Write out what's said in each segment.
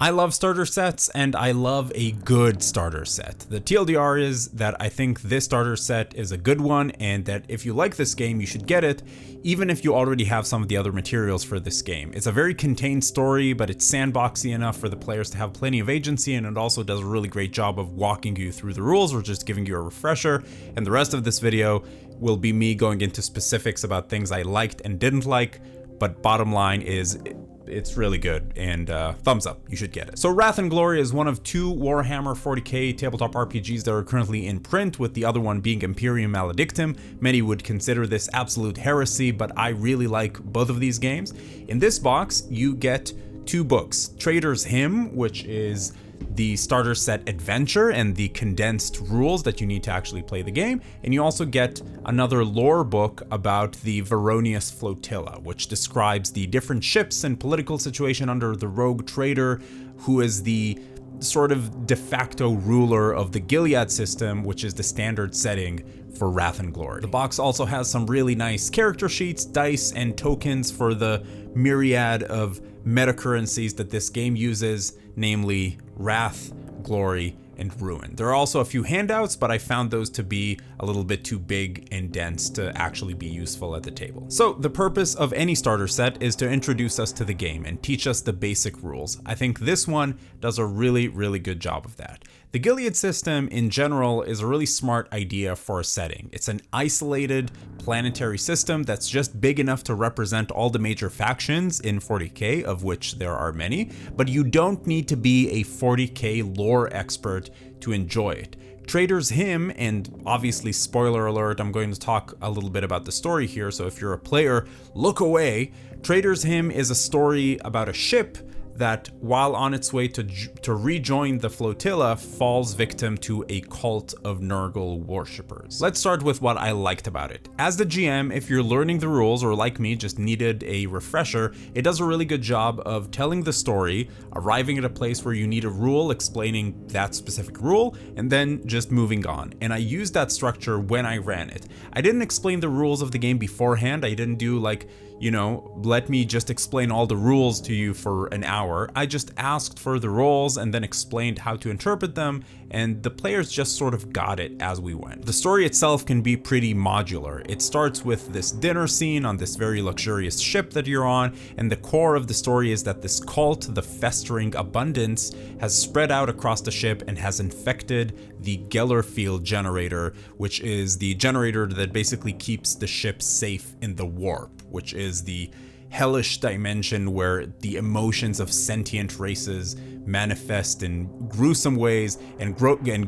I love starter sets, and I love a good starter set. The TLDR is that I think this starter set is a good one, and that if you like this game, you should get it, even if you already have some of the other materials for this game. It's a very contained story, but it's sandboxy enough for the players to have plenty of agency, and it also does a really great job of walking you through the rules or just giving you a refresher. And the rest of this video will be me going into specifics about things I liked and didn't like, but bottom line is, it's really good, and thumbs up, you should get it. So Wrath and Glory is one of two Warhammer 40k tabletop RPGs that are currently in print, with the other one being Imperium Maledictum. Many would consider this absolute heresy, but I really like both of these games. In this box, you get two books: Trader's Hymn, which is the starter set adventure and the condensed rules that you need to actually play the game, and you also get another lore book about the Veronius Flotilla, which describes the different ships and political situation under the rogue trader, who is the sort of de facto ruler of the Gilead system, which is the standard setting for Wrath and Glory. The box also has some really nice character sheets, dice, and tokens for the myriad of meta currencies that this game uses, namely Wrath, Glory, and Ruin. There are also a few handouts, but I found those to be a little bit too big and dense to actually be useful at the table. So the purpose of any starter set is to introduce us to the game and teach us the basic rules. I think this one does a really, really good job of that. The Gilead system in general is a really smart idea for a setting. It's an isolated planetary system that's just big enough to represent all the major factions in 40k, of which there are many, but you don't need to be a 40k lore expert to enjoy it. Trader's Hymn, and obviously spoiler alert, I'm going to talk a little bit about the story here, so if you're a player, look away. Trader's Hymn is a story about a ship that, while on its way to rejoin the flotilla, falls victim to a cult of Nurgle worshippers. Let's start with what I liked about it. As the GM, if you're learning the rules, or like me, just needed a refresher, it does a really good job of telling the story, arriving at a place where you need a rule, explaining that specific rule, and then just moving on. And I used that structure when I ran it. I didn't explain the rules of the game beforehand. I didn't do like, you know, let me just explain all the rules to you for an hour. I just asked for the rules and then explained how to interpret them, and the players just sort of got it as we went. The story itself can be pretty modular. It starts with this dinner scene on this very luxurious ship that you're on, and the core of the story is that this cult, the Festering Abundance, has spread out across the ship and has infected the Gellerfield generator, which is the generator that basically keeps the ship safe in the warp, which is the hellish dimension where the emotions of sentient races manifest in gruesome ways, and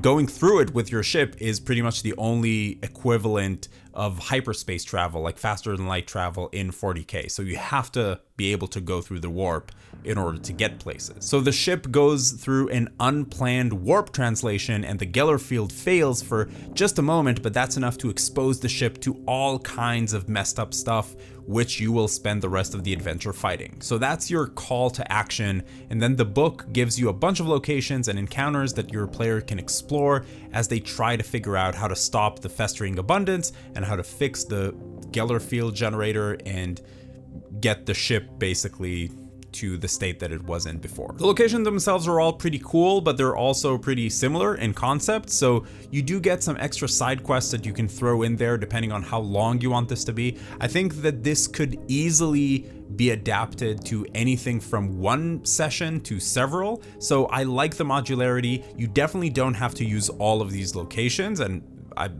going through it with your ship is pretty much the only equivalent of hyperspace travel, like faster than light travel in 40k. So you have to be able to go through the warp in order to get places. So the ship goes through an unplanned warp translation, and the Gellerfield fails for just a moment, but that's enough to expose the ship to all kinds of messed up stuff, which you will spend the rest of the adventure fighting. So that's your call to action, and then the book gives you a bunch of locations and encounters that your player can explore as they try to figure out how to stop the Festering Abundance and how to fix the Gellerfield generator and get the ship basically to the state that it was in before. The locations themselves are all pretty cool, but they're also pretty similar in concept, so you do get some extra side quests that you can throw in there depending on how long you want this to be. I think that this could easily be adapted to anything from one session to several, so I like the modularity. You definitely don't have to use all of these locations, and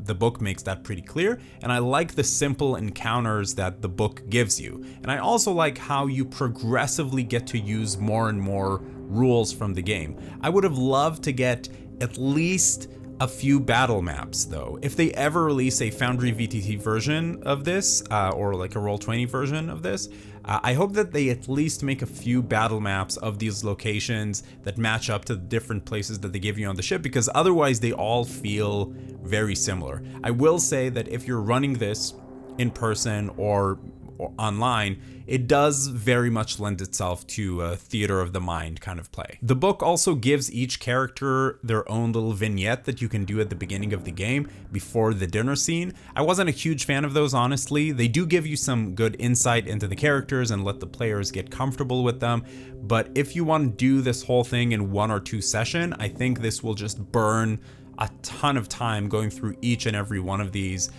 the book makes that pretty clear, and I like the simple encounters that the book gives you. And I also like how you progressively get to use more and more rules from the game. I would have loved to get at least a few battle maps though. If they ever release a Foundry VTT version of this, or like a Roll20 version of this, I hope that they at least make a few battle maps of these locations that match up to the different places that they give you on the ship, because otherwise they all feel very similar. I will say that if you're running this in person or online, it does very much lend itself to a theater of the mind kind of play. The book also gives each character their own little vignette that you can do at the beginning of the game before the dinner scene. I wasn't a huge fan of those, honestly. They do give you some good insight into the characters and let the players get comfortable with them, but if you want to do this whole thing in 1 or 2 sessions, I think this will just burn a ton of time going through each and every one of these,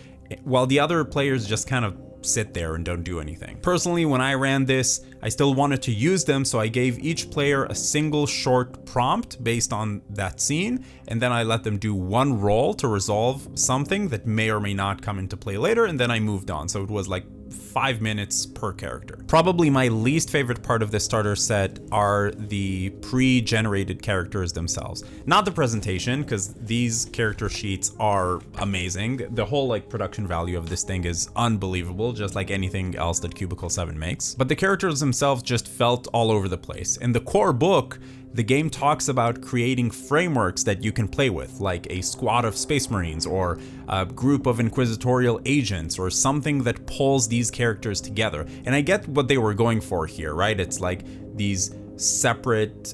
while the other players just kind of sit there and don't do anything. Personally, when I ran this, I still wanted to use them, so I gave each player a single short prompt based on that scene, and then I let them do 1 roll to resolve something that may or may not come into play later, and then I moved on. So it was like 5 minutes per character. Probably my least favorite part of this starter set are the pre-generated characters themselves. Not the presentation, because these character sheets are amazing. The whole like production value of this thing is unbelievable, just like anything else that Cubicle 7 makes. But the characters themselves just felt all over the place. In the core book, the game talks about creating frameworks that you can play with, like a squad of Space Marines or a group of inquisitorial agents or something that pulls these characters together. And I get what they were going for here, right? It's like these separate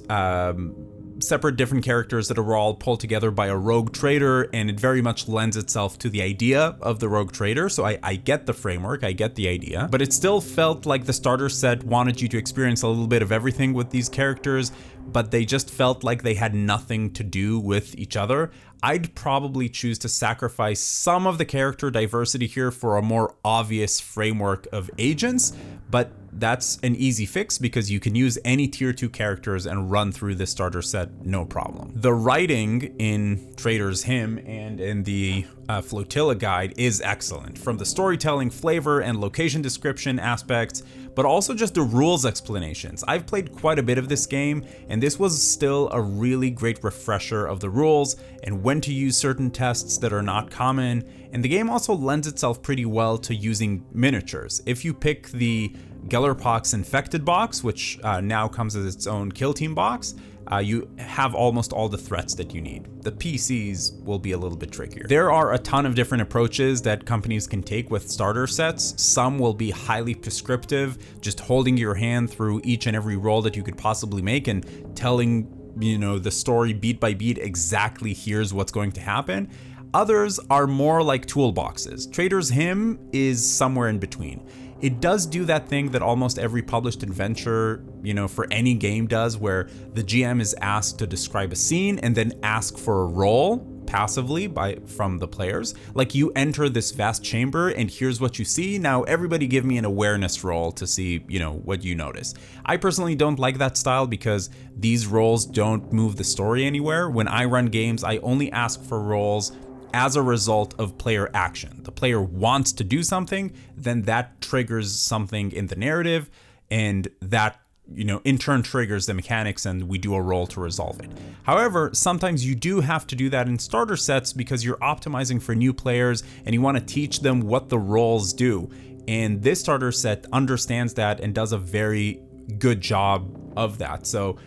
different characters that are all pulled together by a rogue trader, and it very much lends itself to the idea of the rogue trader. So I get the framework, I get the idea, but it still felt like the starter set wanted you to experience a little bit of everything with these characters, but they just felt like they had nothing to do with each other. I'd probably choose to sacrifice some of the character diversity here for a more obvious framework of agents, but that's an easy fix because you can use any tier 2 characters and run through this starter set no problem. The writing in Trader's Hymn and in the Flotilla Guide is excellent, from the storytelling, flavor, and location description aspects, but also just the rules explanations. I've played quite a bit of this game, and this was still a really great refresher of the rules and when to use certain tests that are not common, and the game also lends itself pretty well to using miniatures. If you pick the Gellerpox Infected box, which now comes as its own kill team box, you have almost all the threats that you need. The PCs will be a little bit trickier. There are a ton of different approaches that companies can take with starter sets. Some will be highly prescriptive, just holding your hand through each and every roll that you could possibly make and telling, the story beat by beat exactly here's what's going to happen. Others are more like toolboxes. Trader's Hymn is somewhere in between. It does do that thing that almost every published adventure, for any game does, where the GM is asked to describe a scene and then ask for a roll passively from the players. Like, you enter this vast chamber and here's what you see. Now everybody give me an awareness roll to see, what you notice. I personally don't like that style because these rolls don't move the story anywhere. When I run games, I only ask for rolls as a result of player action. The player wants to do something, then that triggers something in the narrative, and that, in turn triggers the mechanics, and we do a roll to resolve it. However, sometimes you do have to do that in starter sets because you're optimizing for new players and you want to teach them what the rolls do. And this starter set understands that and does a very good job of that. So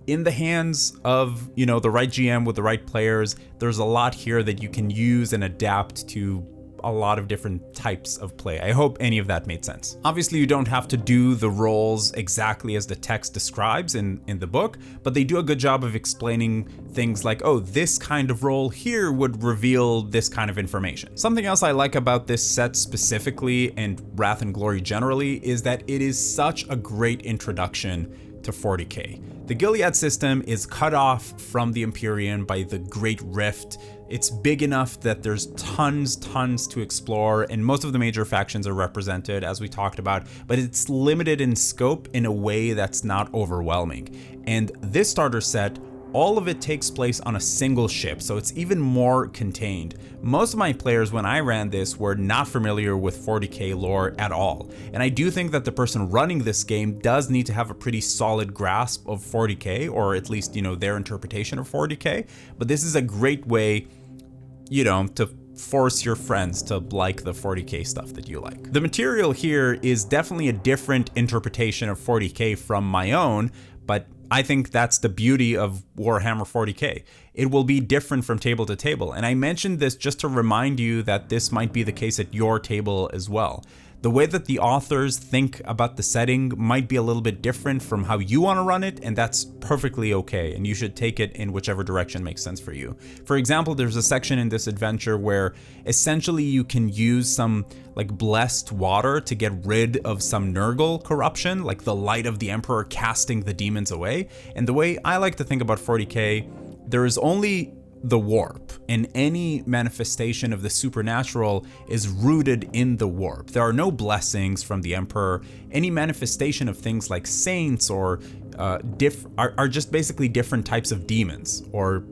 in the hands of, the right GM with the right players, there's a lot here that you can use and adapt to a lot of different types of play. I hope any of that made sense. Obviously, you don't have to do the roles exactly as the text describes in the book, but they do a good job of explaining things like, oh, this kind of role here would reveal this kind of information. Something else I like about this set specifically, and Wrath and Glory generally, is that it is such a great introduction to 40k. The Gilead system is cut off from the Empyrean by the Great Rift. It's big enough that there's tons to explore, and most of the major factions are represented, as we talked about, but it's limited in scope in a way that's not overwhelming. And this starter set, all of it takes place on a single ship, so it's even more contained. Most of my players, when I ran this, were not familiar with 40k lore at all, and I do think that the person running this game does need to have a pretty solid grasp of 40k, or at least, their interpretation of 40k, but this is a great way, to force your friends to like the 40k stuff that you like. The material here is definitely a different interpretation of 40k from my own, but I think that's the beauty of Warhammer 40k. It will be different from table to table, and I mentioned this just to remind you that this might be the case at your table as well. The way that the authors think about the setting might be a little bit different from how you want to run it, and that's perfectly okay, and you should take it in whichever direction makes sense for you. For example, there's a section in this adventure where essentially you can use some like blessed water to get rid of some Nurgle corruption, like the light of the Emperor casting the demons away. And the way I like to think about 40k, there is only the warp, and any manifestation of the supernatural is rooted in the warp. There are no blessings from the Emperor. Any manifestation of things like saints or are just basically different types of demons, or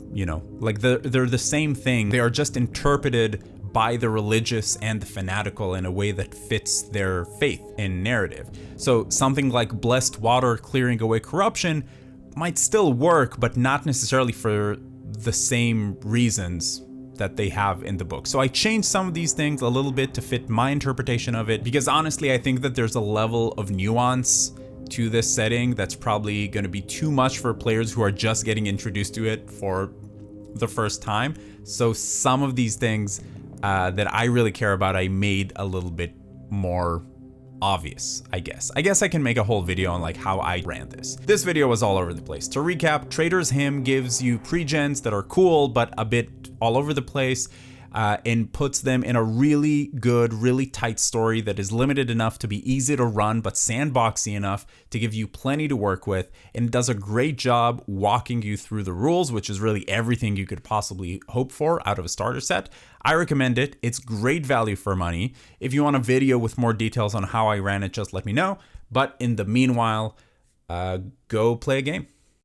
like they're the same thing. They are just interpreted by the religious and the fanatical in a way that fits their faith and narrative. So something like blessed water clearing away corruption might still work, but not necessarily for the same reasons that they have in the book. So I changed some of these things a little bit to fit my interpretation of it, because honestly, I think that there's a level of nuance to this setting that's probably going to be too much for players who are just getting introduced to it for the first time. So some of these things that I really care about, I made a little bit more obvious, I guess. I can make a whole video on like how I ran this. This video was all over the place. To recap, Trader's Hymn gives you pre-gens that are cool, but a bit all over the place, and puts them in a really good, really tight story that is limited enough to be easy to run, but sandboxy enough to give you plenty to work with, and does a great job walking you through the rules, which is really everything you could possibly hope for out of a starter set. I recommend it. It's great value for money. If you want a video with more details on how I ran it, just let me know. But in the meanwhile, go play a game.